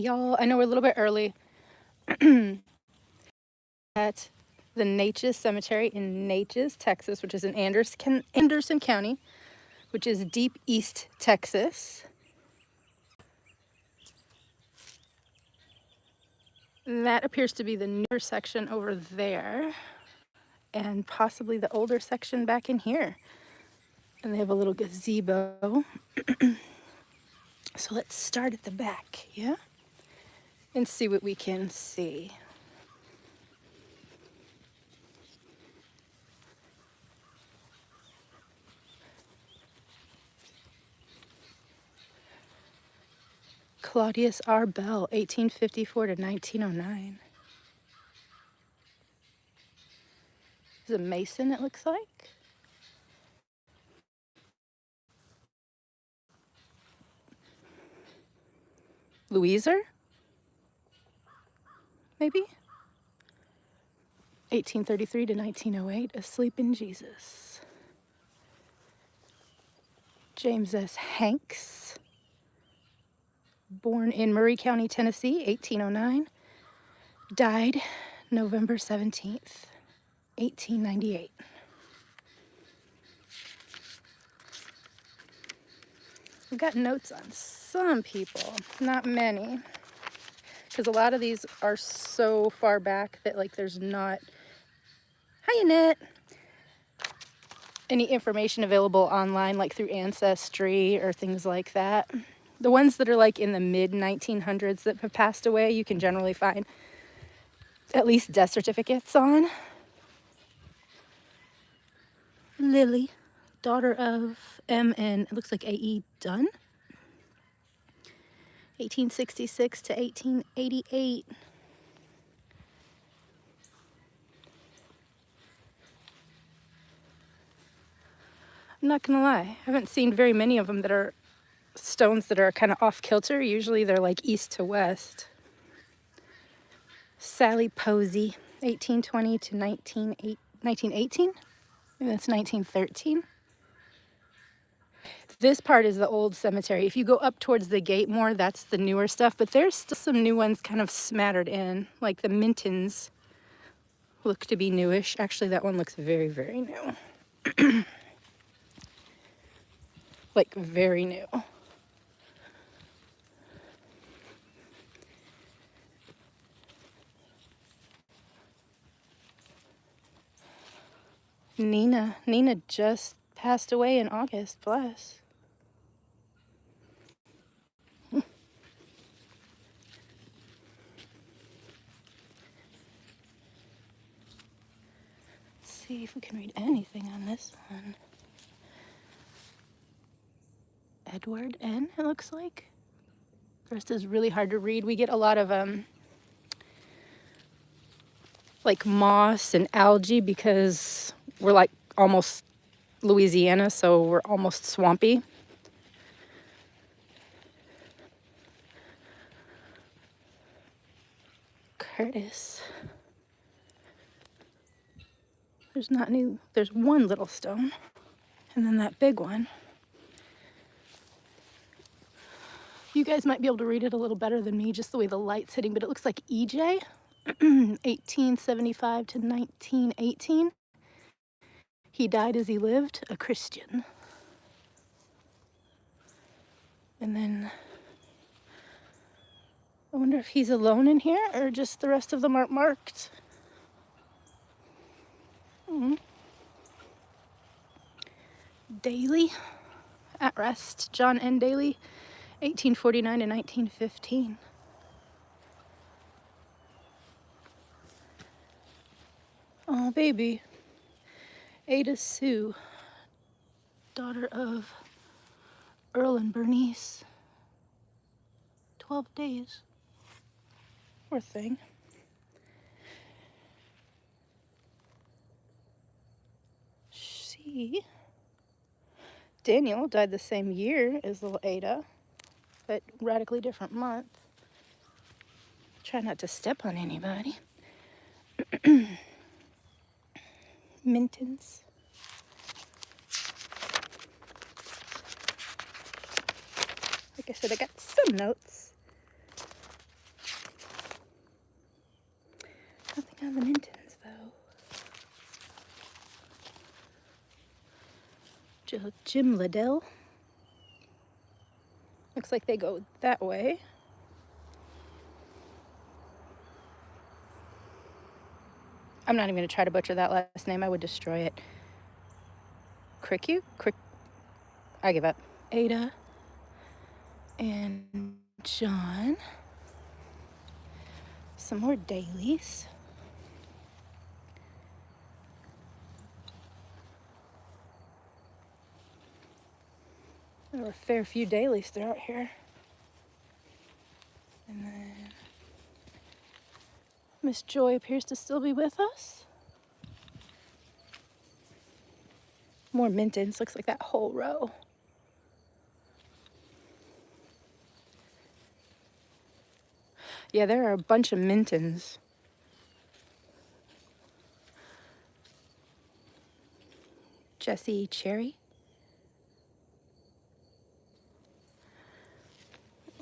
y'all. I know we're a little bit early. At the Neches Cemetery in Neches, Texas, which is in Anderson County, which is deep East Texas. That appears to be the newer section over there, and possibly the older section back in here. And they have a little gazebo. So let's start at the back, yeah? And see what we can see. Claudius R. Bell, 1854 to 1909. He's a Mason, it looks like. Louiser? Maybe? 1833 to 1908, Asleep in Jesus. James S. Hanks, born in Murray County, Tennessee, 1809. Died November 17th, 1898. I've got notes on some people, not many, because a lot of these are so far back that like there's not, hi Annette, any information available online like through Ancestry or things like that. The ones that are like in the mid 1900s that have passed away, you can generally find at least death certificates on. Lily, daughter of M.N., it looks like A.E. Dunn, 1866 to 1888. I'm not gonna lie, I haven't seen very many of them that are stones that are kind of off kilter. Usually they're like east to west. Sally Posey, 1820 to 1918. Maybe that's 1913. This part is the old cemetery. If you go up towards the gate more, that's the newer stuff, but there's still some new ones kind of smattered in, like the Mintons look to be newish. Actually, that one looks very, very new. Like very new. Nina just passed away in August, bless. Let's see if we can read anything on this one. Edward N, it looks like. The rest is really hard to read. We get a lot of like moss and algae because we're like almost Louisiana, so we're almost swampy. Curtis. There's one little stone, and then that big one. You guys might be able to read it a little better than me, just the way the light's hitting, but it looks like EJ, 1875 to 1918. He died as he lived, a Christian. And then I wonder if he's alone in here or just the rest of them aren't marked. Daly, at rest, John N. Daly, 1849 to 1915. Oh, baby. Ada Sue, daughter of Earl and Bernice. 12 days. Poor thing. Daniel died the same year as little Ada, but radically different month. Try not to step on anybody. Mintons. Like I said, I got some notes. Now the Mintons, though. Jim Liddell. Looks like they go that way. I'm not even going to try to butcher that last name. I would destroy it. I give up. Ada and John. Some more dailies. There were a fair few dailies throughout here. And then Miss Joy appears to still be with us. More Mintons. Looks like that whole row. Yeah, there are a bunch of Mintons. Jesse Cherry.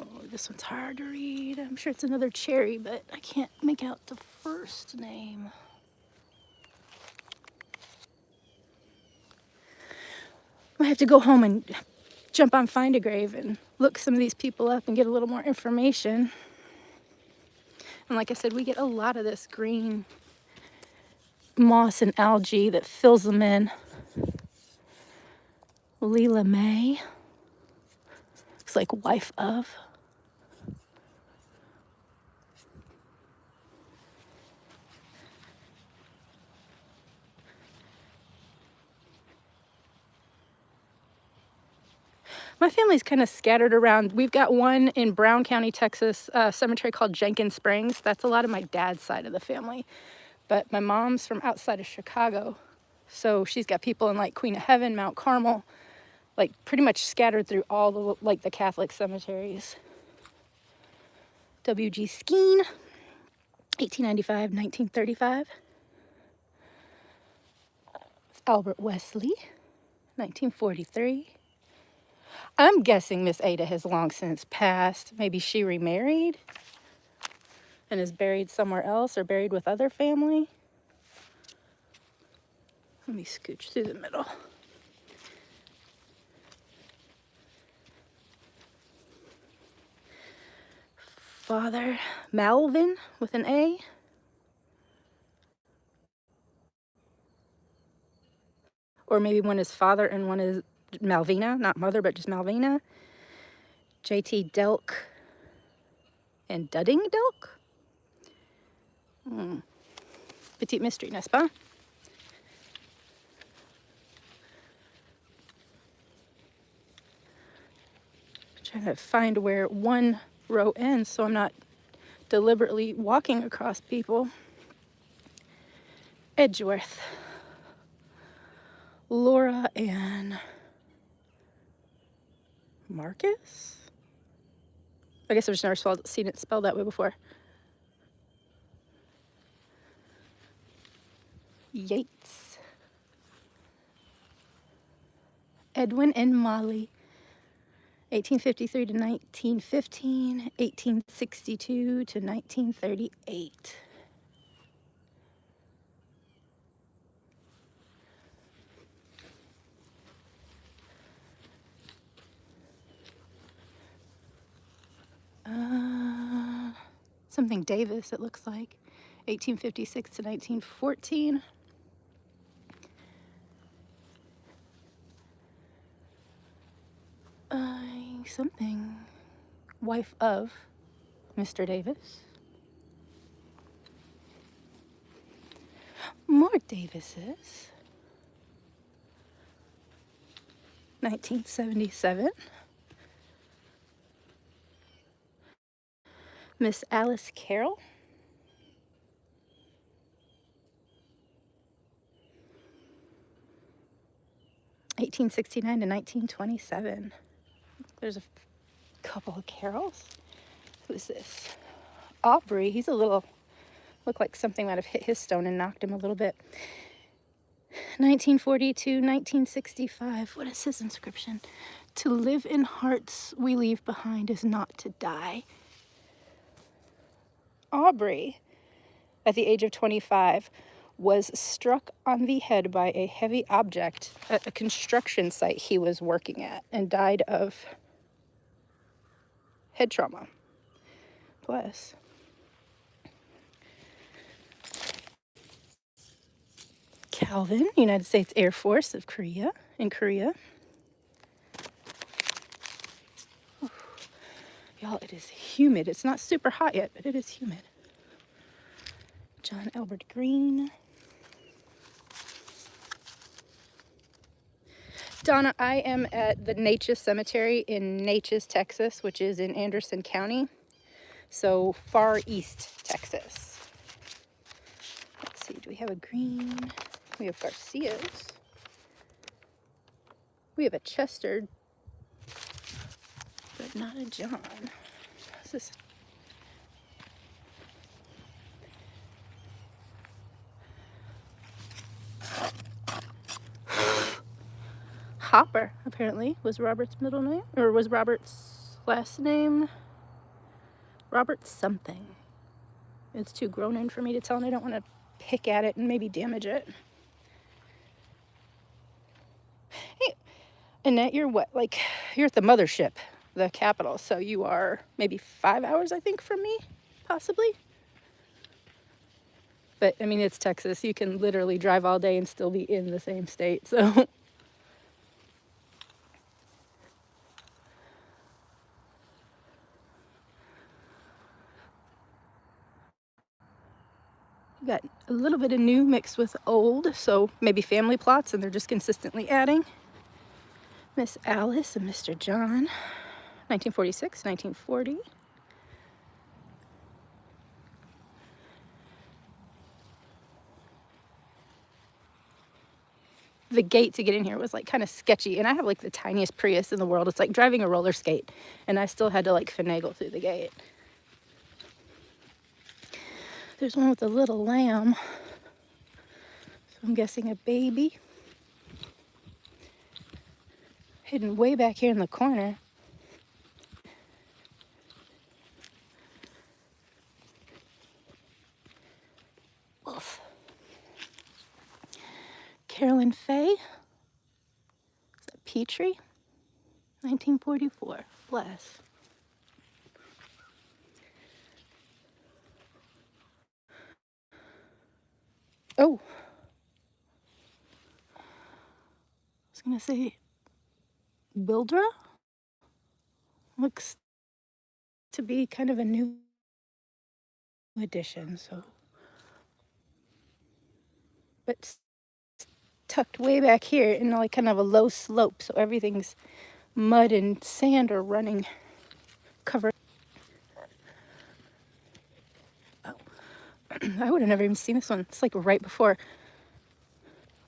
Oh, this one's hard to read. I'm sure it's another Cherry, but I can't make out the first name. I have to go home and jump on Find a Grave and look some of these people up and get a little more information. And like I said, we get a lot of this green moss and algae that fills them in. Leela May. Looks like wife of. My family's kind of scattered around. We've got one in Brown County, Texas, a cemetery called Jenkins Springs. That's a lot of my dad's side of the family. But my mom's from outside of Chicago. So she's got people in like Queen of Heaven, Mount Carmel, like pretty much scattered through all the like the Catholic cemeteries. W.G. Skeen, 1895, 1935. Albert Wesley, 1943. I'm guessing Miss Ada has long since passed. Maybe she remarried and is buried somewhere else or buried with other family. Let me scooch through the middle. Father Malvin with an A. Or maybe one is father and one is Malvina, not mother, but just Malvina. J.T. Delk and Dudding Delk. Petite mystery, n'est-ce pas? Trying to find where one row ends so I'm not deliberately walking across people. Edgeworth. Laura and Marcus? I guess I've just never seen it spelled that way before. Yates. Edwin and Molly. 1853 to 1915, 1862 to 1938. Something Davis, it looks like. 1856 to 1914. Something. Wife of Mr. Davis. More Davises. 1977. Miss Alice Carroll. (1869 to 1927). There's a couple of Carrolls. Who's this? Aubrey. He's a little, looked like something might have hit his stone and knocked him a little bit. 1942, 1965. What is his inscription? To live in hearts we leave behind is not to die. Aubrey. at the age of 25, was struck on the head by a heavy object at a construction site he was working at and died of head trauma. Bless. Calvin, United States Air Force of Korea, in Korea. Y'all, it is humid. It's not super hot yet, but it is humid. John Albert Green. Donna, I am at the Neches Cemetery in Neches, Texas, which is in Anderson County, so far east Texas. Let's see, do we have a green? We have Garcias. We have a Chester, but not a John. What's this? Hopper, apparently, was Robert's middle name, or was Robert's last name Robert something. It's too grown in for me to tell, and I don't want to pick at it and maybe damage it. Hey, Annette, you're what? Like, you're at the mothership, the capital, so you are maybe 5 hours, I think, from me, possibly. But, I mean, it's Texas. You can literally drive all day and still be in the same state, so... Got a little bit of new mixed with old, so maybe family plots, and they're just consistently adding. Miss Alice and Mr. John, 1946, 1940. The gate to get in here was like kind of sketchy, and I have like the tiniest Prius in the world. It's like driving a roller skate, and I still had to like finagle through the gate. There's one with a little lamb, so I'm guessing a baby. Hidden way back here in the corner. Wolf. Carolyn Fay. Is that Petrie? 1944. Bless. Oh. I was going to say Wildra. Looks to be kind of a new addition, so. But tucked way back here in like kind of a low slope, so everything's mud and sand are running covered. Oh. I would have never even seen this one. It's like right before,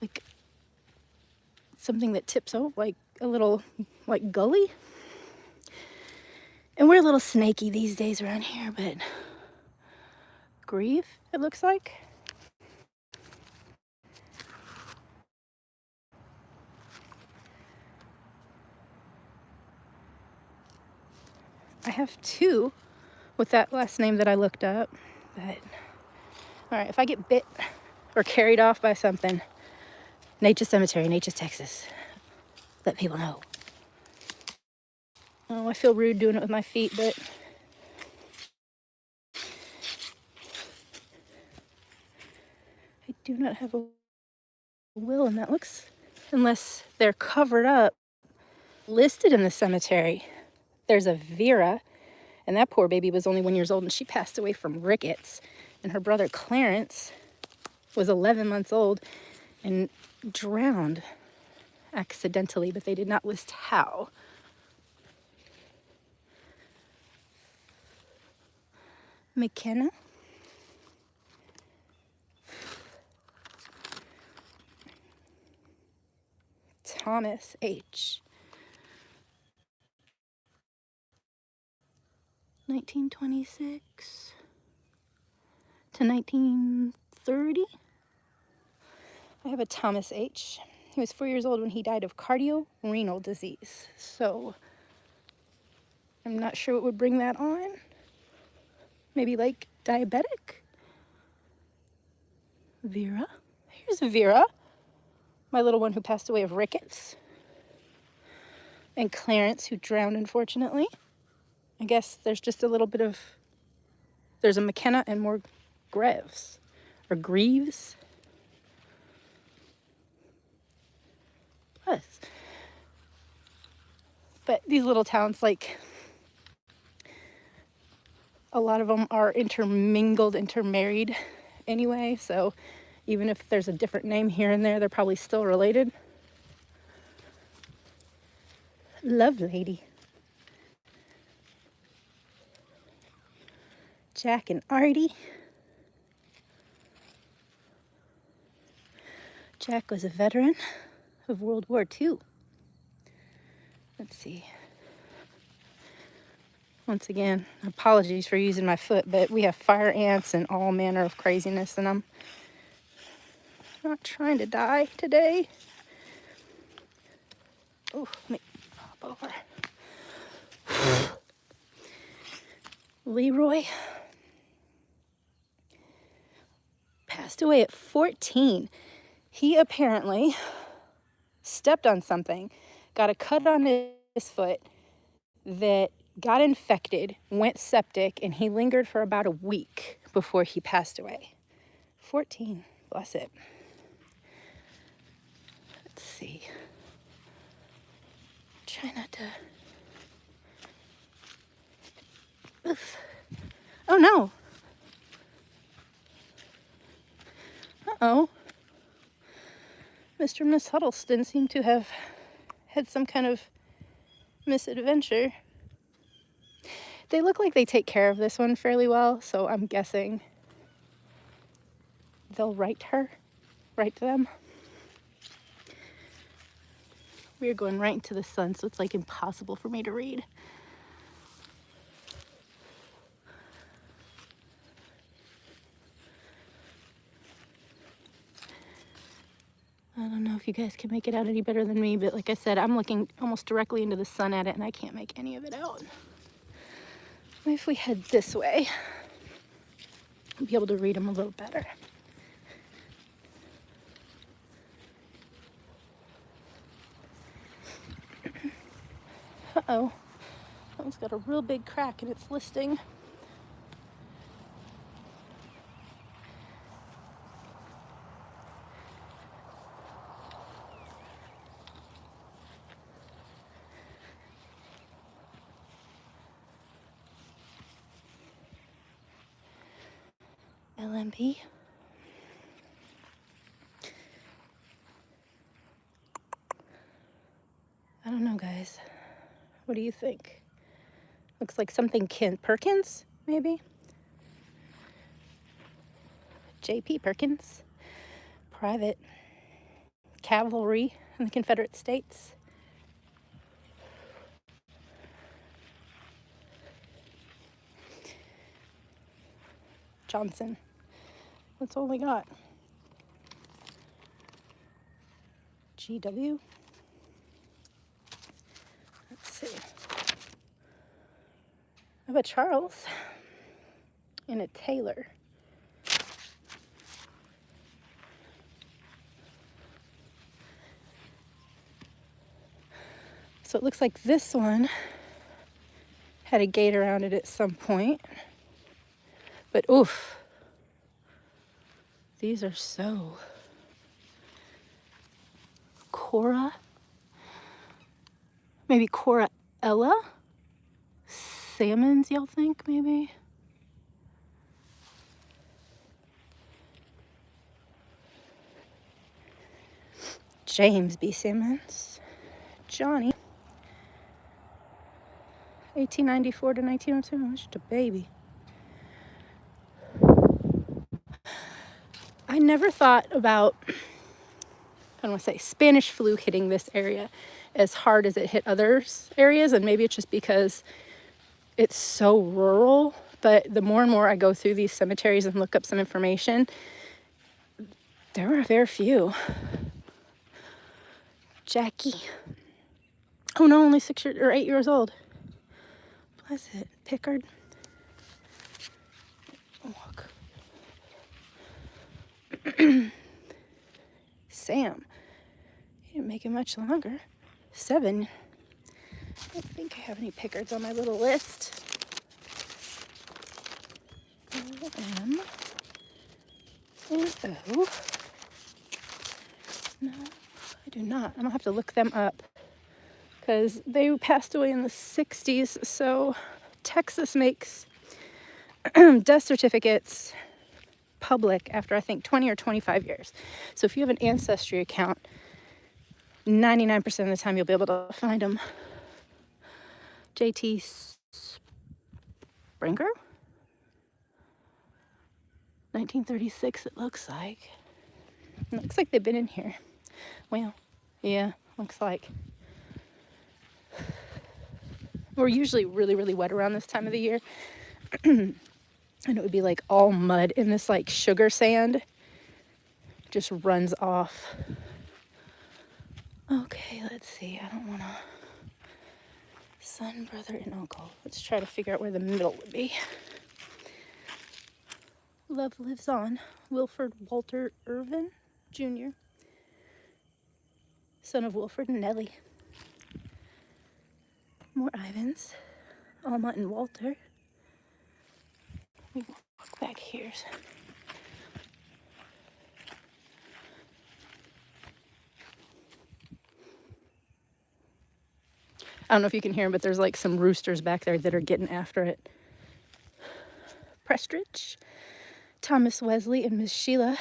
like something that tips over, like a little like gully. And we're a little snaky these days around here, but grieve, it looks like. I have two with that last name that I looked up, but all right, if I get bit or carried off by something, Neches Cemetery, Neches, Texas, let people know. Oh, I feel rude doing it with my feet, but I do not have a will, and that looks, unless they're covered up, listed in the cemetery. There's a Vera, and that poor baby was only 1 year old, and she passed away from rickets. And her brother Clarence was 11 months old and drowned accidentally, but they did not list how. McKenna. Thomas H. 1926 to 1930. I have a Thomas H. He was 4 years old when he died of cardiorenal disease. So I'm not sure what would bring that on. Maybe like diabetic? Vera. Here's Vera, my little one who passed away of rickets. And Clarence, who drowned, unfortunately. I guess there's just a little bit of... There's a McKenna and more Greves. Or Greaves. Plus. But these little towns, like... A lot of them are intermingled, intermarried anyway. So even if there's a different name here and there, they're probably still related. Love lady. Jack and Artie. Jack was a veteran of World War II. Let's see. Once again, apologies for using my foot, but we have fire ants and all manner of craziness, and I'm not trying to die today. Oh, let me hop over. Leroy passed away at 14. He apparently stepped on something, got a cut on his foot that got infected, went septic, and he lingered for about a week before he passed away. 14, bless it. Let's see. Try not to... Oof. Oh no. Uh-oh. Mr. and Miss Huddleston seem to have had some kind of misadventure. They look like they take care of this one fairly well, so I'm guessing they'll write them. We're going right into the sun, so it's like impossible for me to read. I don't know if you guys can make it out any better than me, but like I said, I'm looking almost directly into the sun at it, and I can't make any of it out. If we head this way, I'll be able to read them a little better. Uh-oh. That one's got a real big crack in its listing. LMP. I don't know, guys. What do you think? Looks like something Perkins, maybe? J.P. Perkins. Private cavalry in the Confederate States. Johnson. That's all we got. GW. Let's see. I have a Charles and a Taylor. So it looks like this one had a gate around it at some point. But oof. These are so Cora, maybe Cora Ella salmons, y'all think maybe? James B. Simmons, Johnny, 1894 to 1902. I'm just a baby. I never thought about, I don't want to say Spanish flu hitting this area as hard as it hit other areas, and maybe it's just because it's so rural, but the more and more I go through these cemeteries and look up some information, there were very few. Jackie. Oh no, only 6 or 8 years old. Bless it. Pickard. Walk. Sam. He didn't make it much longer. 7. I don't think I have any Pickards on my little list. O-M and O. No, I do not. I'm gonna have to look them up because they passed away in the 60s. So Texas makes death certificates public after I think 20 or 25 years. So if you have an ancestry account, 99% of the time you'll be able to find them. JT Springer? 1936 it looks like. It looks like they've been in here. Well, yeah, looks like. We're usually really, really wet around this time of the year. And it would be like all mud, and this like sugar sand just runs off. Okay, let's see. I don't want to. Son, brother, and uncle. Let's try to figure out where the middle would be. Love lives on. Wilford Walter Irvin Jr., son of Wilford and Nellie. More Ivans. Alma and Walter. We walk back here. I don't know if you can hear them, but there's like some roosters back there that are getting after it. Prestridge, Thomas Wesley, and Miss Sheila.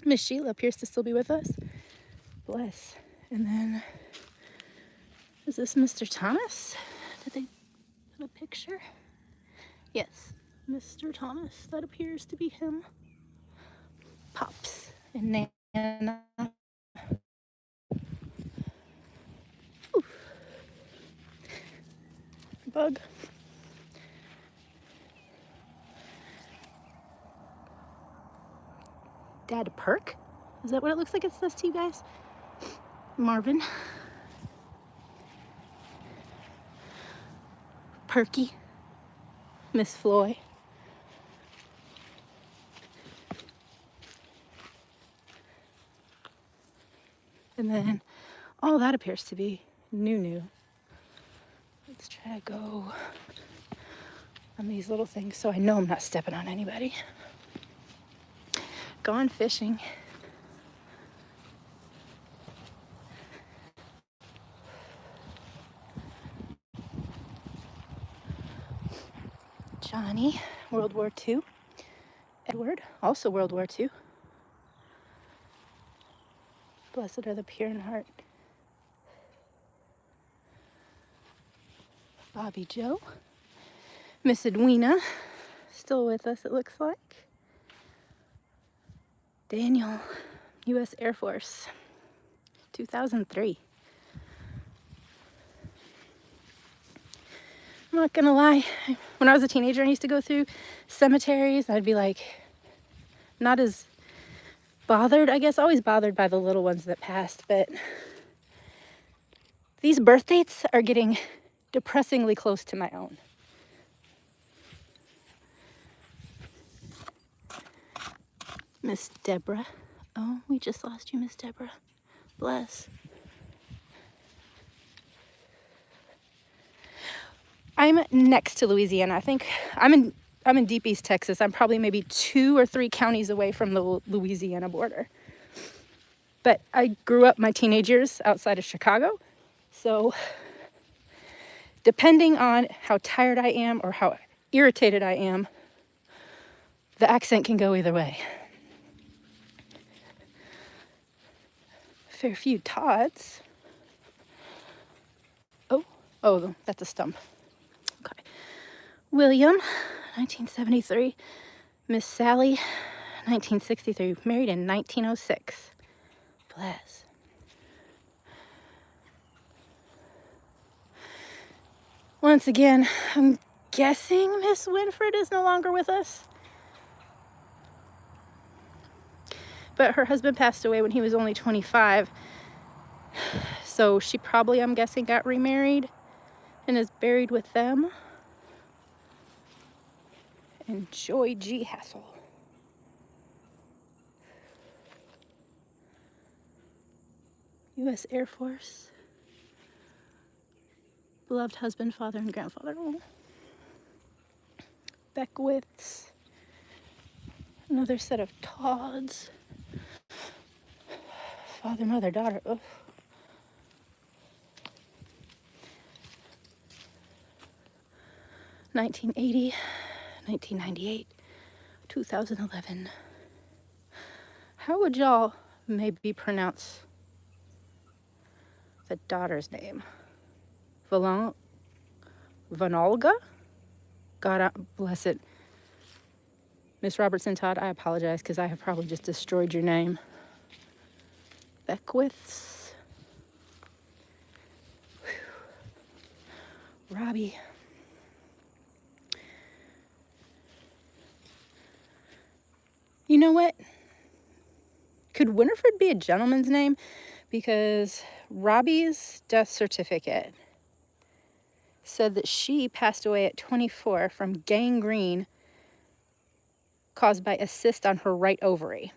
Miss Sheila appears to still be with us. Bless. And then, is this Mr. Thomas? Did they put a picture? Yes, Mr. Thomas. That appears to be him. Pops and Nana. Ooh. Bug. Dad Perk? Is that what it looks like it says to you guys? Marvin. Perky. Miss Floy. And then all that appears to be new. Let's try to go on these little things so I know I'm not stepping on anybody. Gone fishing. Johnny, World War II. Edward, also World War II. Blessed are the pure in heart. Bobby Joe. Miss Edwina, still with us it looks like. Daniel, U.S. Air Force, 2003. I'm not gonna lie, when I was a teenager I used to go through cemeteries. I'd be like, not as bothered, I guess, always bothered by the little ones that passed, but these birth dates are getting depressingly close to my own. Miss Deborah. Oh, we just lost you, Miss Deborah. Bless. I'm next to Louisiana. I think I'm in Deep East Texas. I'm probably maybe 2 or 3 counties away from the Louisiana border. But I grew up my teenage years outside of Chicago. So depending on how tired I am or how irritated I am, the accent can go either way. Fairview Todds. Oh, that's a stump. Okay. William, 1973. Miss Sally, 1963. Married in 1906. Bless. Once again, I'm guessing Miss Winfred is no longer with us. But her husband passed away when he was only 25. So she probably, I'm guessing, got remarried and is buried with them. And Joy G. Hassel. U.S. Air Force. Beloved husband, father, and grandfather. Oh. Beckwiths. Another set of Todds. Father, mother, daughter. Oh. $1980, 1998, 2011. How would y'all maybe pronounce the daughter's name? Vanolga? God bless it. Miss Robertson Todd, I apologize because I have probably just destroyed your name. Beckwiths. Whew. Robbie. You know what? Could Winifred be a gentleman's name? Because Robbie's death certificate said that she passed away at 24 from gangrene caused by a cyst on her right ovary.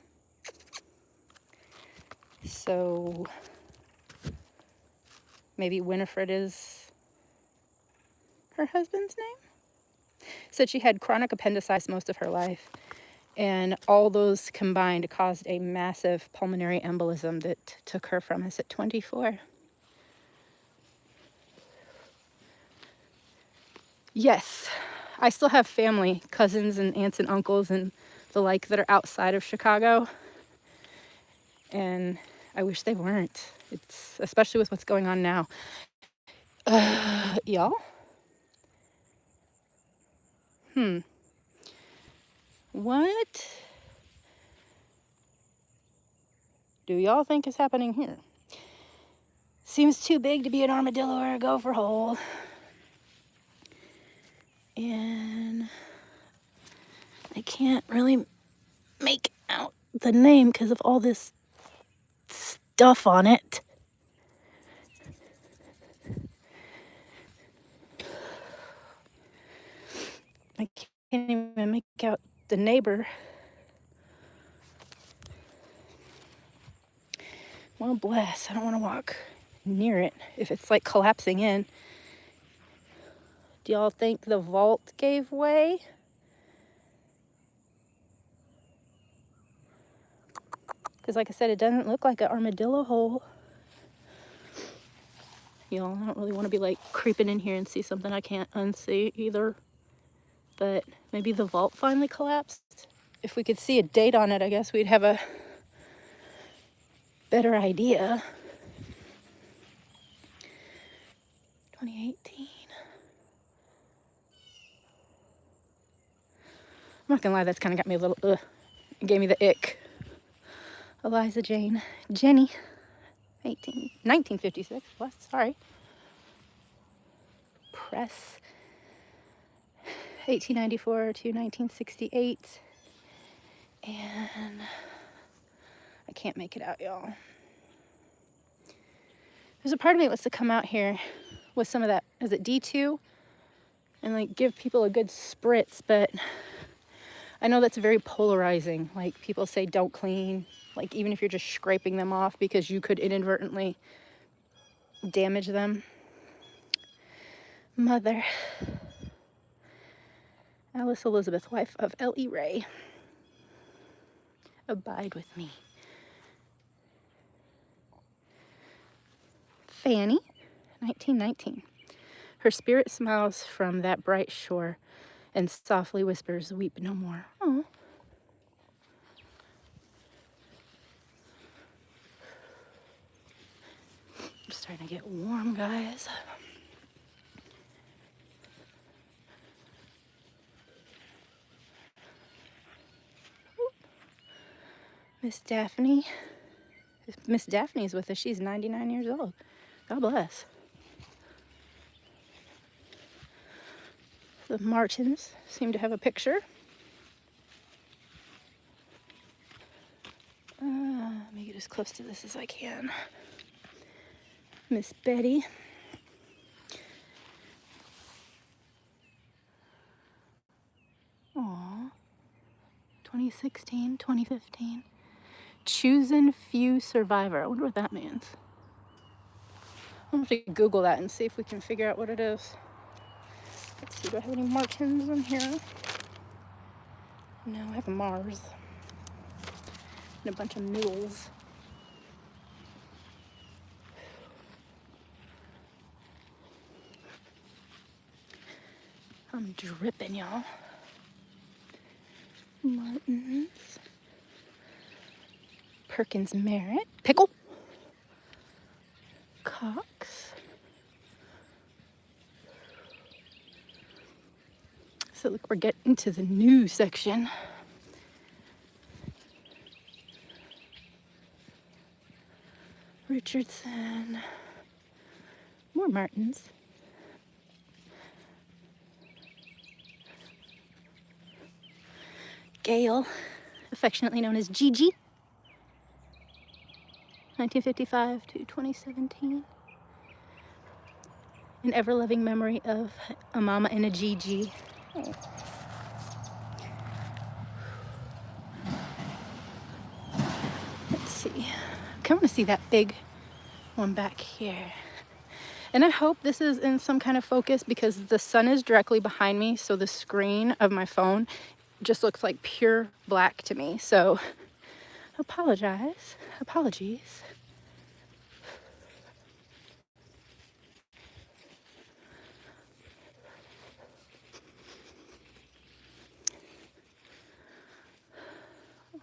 So maybe Winifred is her husband's name? Said she had chronic appendicitis most of her life, and all those combined caused a massive pulmonary embolism that took her from us at 24. Yes, I still have family, cousins and aunts and uncles and the like that are outside of Chicago. And I wish they weren't. It's especially with what's going on now. Y'all? What do y'all think is happening here? Seems too big to be an armadillo or a gopher hole. And I can't really make out the name because of all this stuff on it. I can't even make out the neighbor. Well, bless. I don't want to walk near it if it's like collapsing in. Do y'all think the vault gave way? Because like I said, it doesn't look like an armadillo hole. Y'all, I don't really want to be like creeping in here and see something I can't unsee either. But maybe the vault finally collapsed. If we could see a date on it, I guess we'd have a better idea. 2018. I'm not gonna lie, that's kind of got me a little, it gave me the ick. Eliza Jane. Jenny. 1956. What? Sorry. Press. 1894 to 1968. And I can't make it out, y'all. There's a part of me that wants to come out here with some of that, is it D2? And like give people a good spritz, but I know that's very polarizing. Like people say don't clean, like even if you're just scraping them off because you could inadvertently damage them. Mother. Alice Elizabeth, wife of L.E. Ray. Abide with me. Fanny, 1919. Her spirit smiles from that bright shore and softly whispers, weep no more. Oh. I'm starting to get warm, guys. Miss Daphne. Miss Daphne's with us. She's 99 years old. God bless. The Martins seem to have a picture. Let me get as close to this as I can. Miss Betty. Aww. 2016, 2015. Chosen few survivor. I wonder what that means. I'll have to Google that and see if we can figure out what it is. Let's see, do I have any Martins in here? No, I have Mars. And a bunch of mules. I'm dripping, y'all. Martins. Perkins Merritt. Pickle. Cox. So look, we're getting to the new section. Richardson. More Martins. Gale, affectionately known as Gigi. 1955 to 2017. An ever-loving memory of a mama and a Gigi. Oh. Let's see. I kind of want to see that big one back here. And I hope this is in some kind of focus because the sun is directly behind me, so the screen of my phone just looks like pure black to me. So apologies.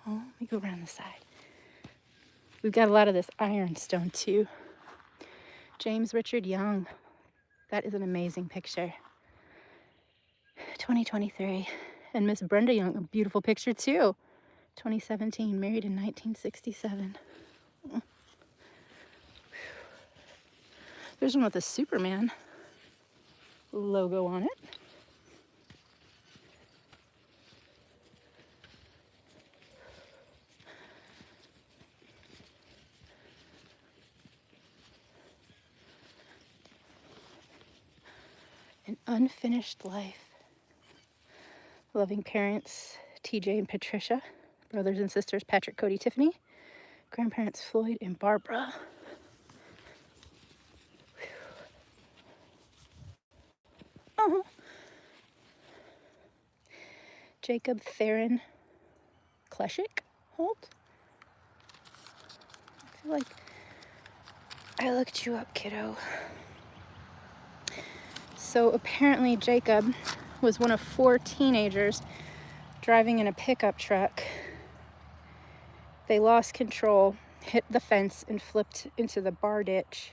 Oh, let me go around the side. We've got a lot of this ironstone too. James Richard Young. That is an amazing picture. 2023. And Miss Brenda Young, a beautiful picture too. 2017, married in 1967. There's one with a Superman logo on it. An unfinished life. Loving parents, TJ and Patricia. Brothers and sisters, Patrick, Cody, Tiffany. Grandparents, Floyd and Barbara. Oh. Jacob Theron Kleshik Holt. I feel like I looked you up, kiddo. So apparently Jacob was one of 4 teenagers driving in a pickup truck. They lost control, hit the fence, and flipped into the bar ditch.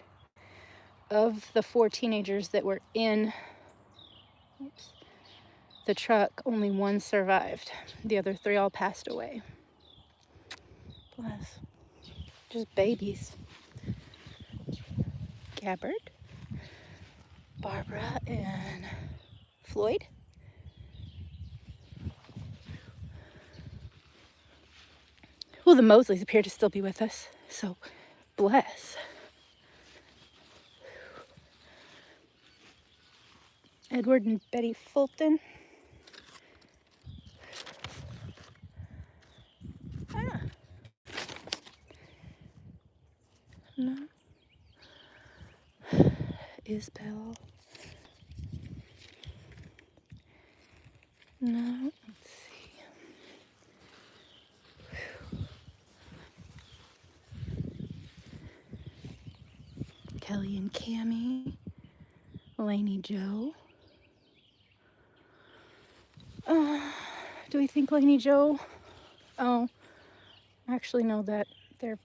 Of the 4 teenagers that were in the truck, only 1 survived. The other 3 all passed away. Bless. Just babies. Gabbard, Barbara, and Floyd. Well, the Mosleys appear to still be with us, so bless. Edward and Betty Fulton. No. Isabel. No. Let's see. Kelly and Cammie. Lainey Joe. Do we think Lainey Joe? Oh, I actually know that they're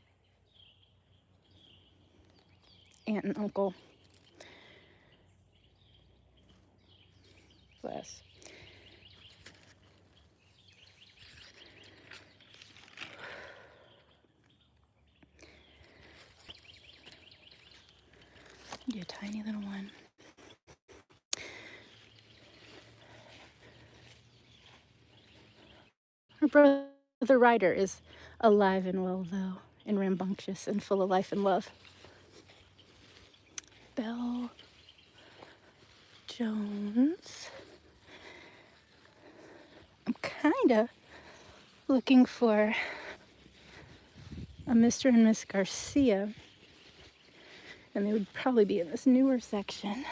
aunt and uncle. Bless. You tiny little one. Her brother Ryder is alive and well, though, and rambunctious and full of life and love. Belle Jones. I'm kind of looking for a Mr. and Miss Garcia. And they would probably be in this newer section.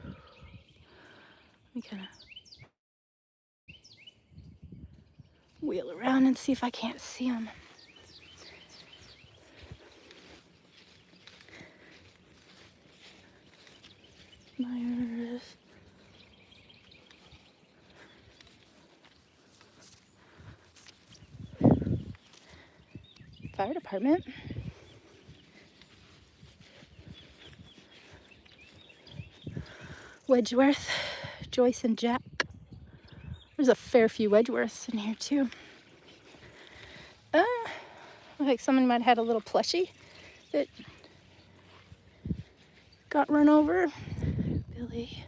Let me kind of wheel around and see if I can't see them. Myers. Fire department. Wedgeworth, Joyce and Jack. There's a fair few Wedgeworths in here too. Like someone might have had a little plushie that got run over. Billy.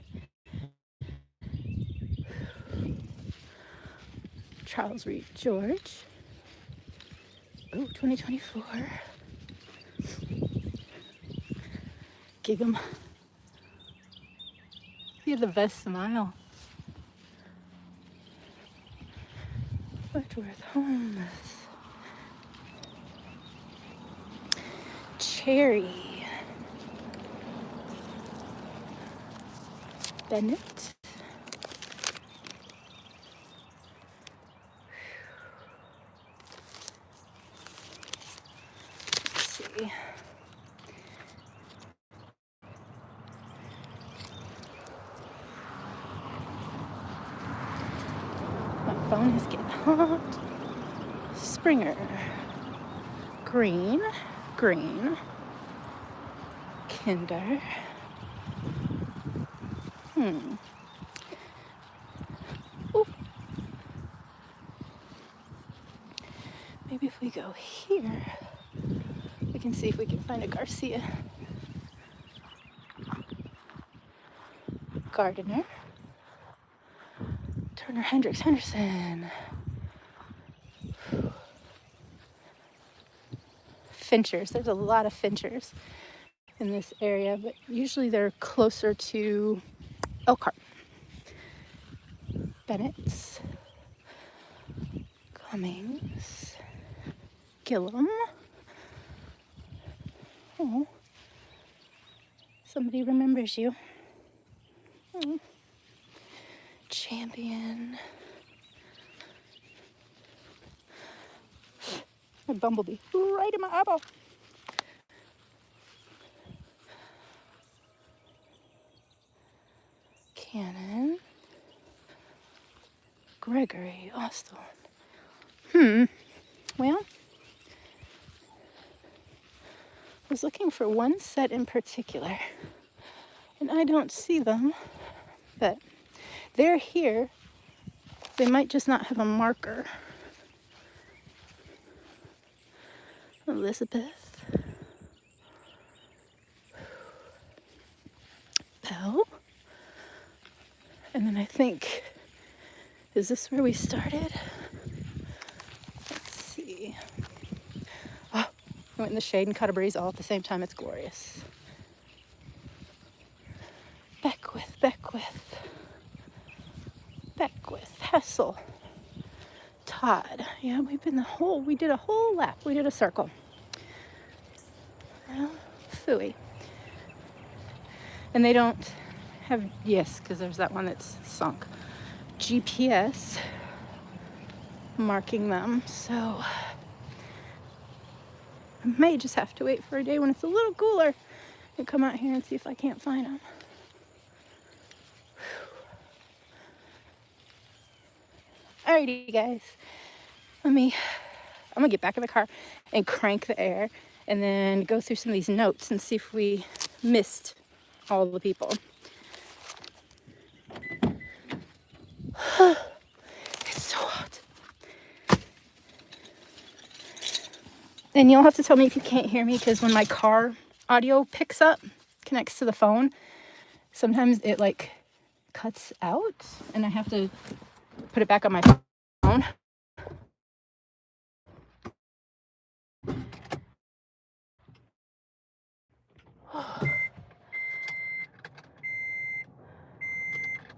Charles Reed George. Oh, 2024. Gig'em. He had the best smile. Wedgeworth Homes. Cherry. Bennett. Let's see. My phone is getting hot. Springer. Green. Green. Kinder. Ooh. Maybe if we go here, we can see if we can find a Garcia. Gardiner. Turner Hendricks Henderson. Finchers. There's a lot of Finchers in this area, but usually they're closer to Elkhart. Bennett's. Cummings. Gillum. Oh, somebody remembers you. Oh. Champion. A bumblebee right in my eyeball. Cannon. Gregory Austin. Well, I was looking for one set in particular, and I don't see them, but they're here. They might just not have a marker. Elizabeth. Bell. And then I think, is this where we started? Let's see. Oh, I went in the shade and cut a breeze all at the same time. It's glorious. Beckwith. Hessel. Todd. Yeah, we did a whole lap. We did a circle. Well, phooey. And they don't have, yes, because there's that one that's sunk. GPS marking them, so I may just have to wait for a day when it's a little cooler and come out here and see if I can't find them. Alrighty, guys. I'm gonna get back in the car and crank the air and then go through some of these notes and see if we missed all the people. It's so hot. And you'll have to tell me if you can't hear me, because when my car audio picks up, connects to the phone, sometimes it like cuts out and I have to put it back on my phone.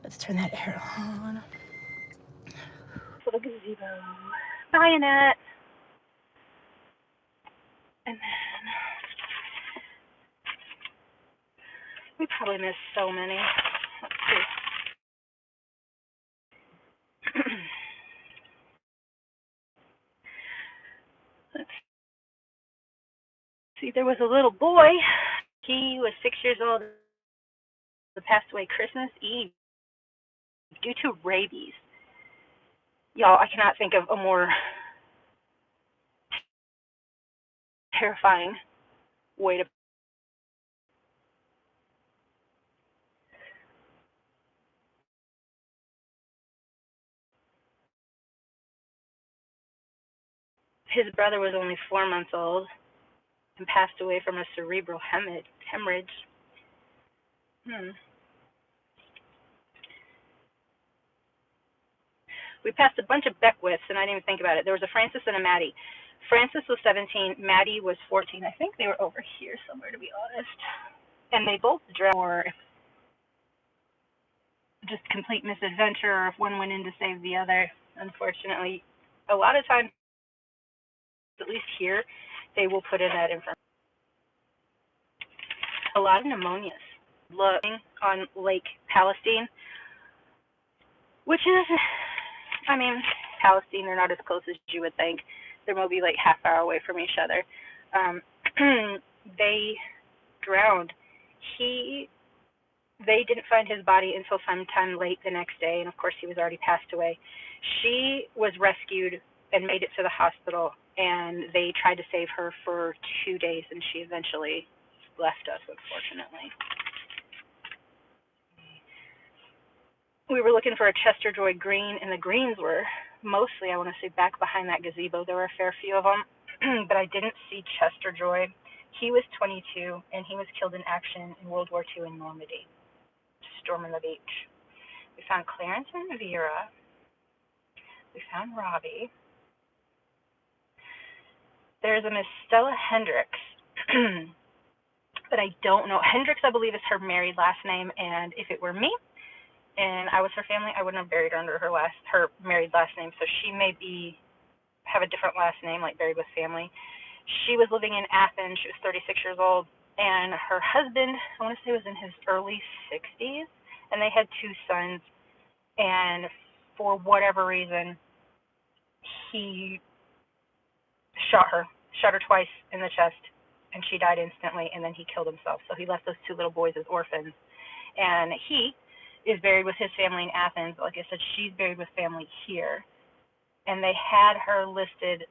Let's turn that air on. For the gazebo. Bye, Annette. And then we probably missed so many. Let's see. Let's see. There was a little boy. He was 6 years old. He passed away Christmas Eve due to rabies. Y'all, I cannot think of a more terrifying way to. His brother was only 4 months old and passed away from a cerebral hemorrhage. We passed a bunch of Beckwiths, and I didn't even think about it. There was a Francis and a Maddie. Francis was 17, Maddie was 14. I think they were over here somewhere, to be honest. And they both drowned, or just complete misadventure, or if one went in to save the other. Unfortunately, a lot of times, at least here, they will put in that information. A lot of pneumonias. Looking on Lake Palestine, which is, I mean, Palestine, they're not as close as you would think. They're maybe like half hour away from each other. They drowned. They didn't find his body until sometime late the next day, and of course he was already passed away. She was rescued and made it to the hospital, and they tried to save her for 2 days, and she eventually left us, unfortunately. We were looking for a Chester Joy green, and the greens were mostly, I want to say, back behind that gazebo. There were a fair few of them, but I didn't see Chester Joy. He was 22, and he was killed in action in World War II in Normandy, storming the beach. We found Clarence and Vera. We found Robbie. There's a Miss Stella Hendricks, but I don't know. Hendricks, I believe, is her married last name, and if it were me, and I was her family, I wouldn't have buried her under her married last name. So she may have a different last name, like buried with family. She was living in Athens. She was 36 years old, and her husband, I want to say, was in his early 60s, and they had 2 sons. And for whatever reason, he shot her twice in the chest, and she died instantly. And then he killed himself. So he left those 2 little boys as orphans, and he is buried with his family in Athens. Like I said, she's buried with family here. And they had her listed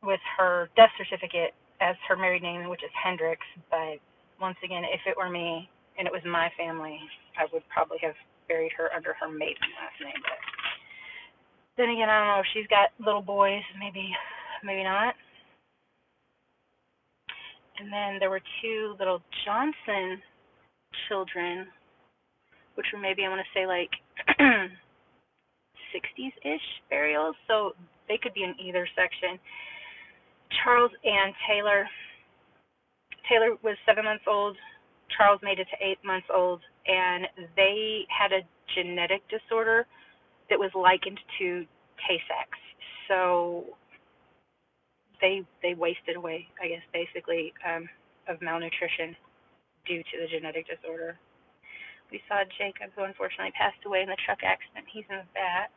with her death certificate as her married name, which is Hendricks. But once again, if it were me and it was my family, I would probably have buried her under her maiden last name. But then again, I don't know. If she's got little boys, maybe not. And then there were 2 little Johnson children, which were maybe, I want to say, like 60s-ish burials, so they could be in either section. Charles and Taylor. Taylor was 7 months old. Charles made it to 8 months old, and they had a genetic disorder that was likened to Tay-Sachs. So they wasted away, I guess, basically, of malnutrition due to the genetic disorder. We saw Jacob, who unfortunately passed away in the truck accident. He's in the back.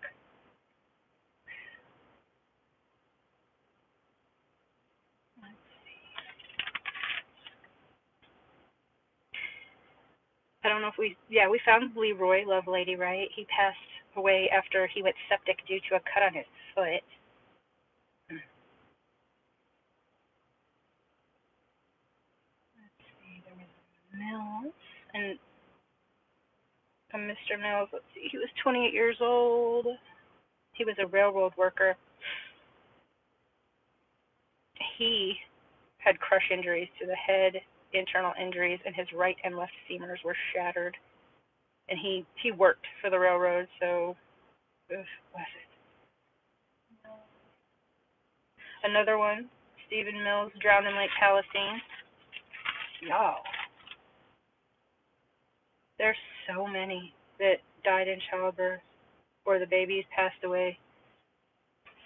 Let's see. I don't know if we found Leroy Lovelady, right? He passed away after he went septic due to a cut on his foot. Let's see, there was Mills, and Mr. Mills, let's see, he was 28 years old. He was a railroad worker. He had crush injuries to the head, internal injuries, and his right and left femurs were shattered. And he worked for the railroad, so bless it. Another one, Stephen Mills, drowned in Lake Palestine. Y'all, there's so many that died in childbirth or the babies passed away,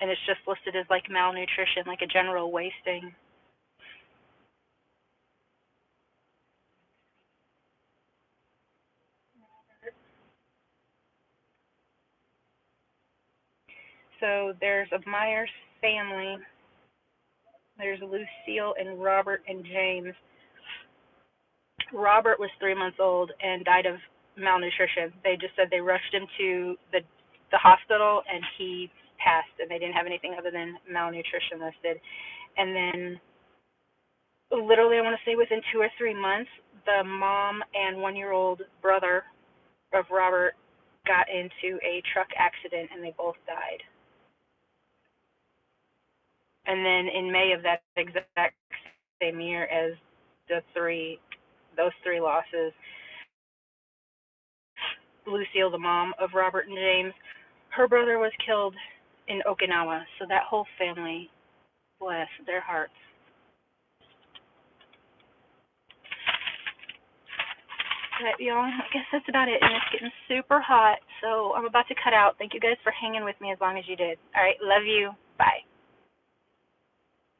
and it's just listed as like malnutrition, like a general wasting. So there's a Myers family. There's Lucille and Robert and James. Robert was 3 months old and died of malnutrition. They just said they rushed him to the hospital and he passed, and they didn't have anything other than malnutrition listed. And then literally, I want to say within 2 or 3 months, the mom and 1-year-old brother of Robert got into a truck accident and they both died. And then in May of that exact same year as those three losses, Lucille, the mom of Robert and James, her brother was killed in Okinawa. So that whole family, bless their hearts. But y'all, I guess that's about it. And it's getting super hot, so I'm about to cut out. Thank you guys for hanging with me as long as you did. All right, love you. Bye.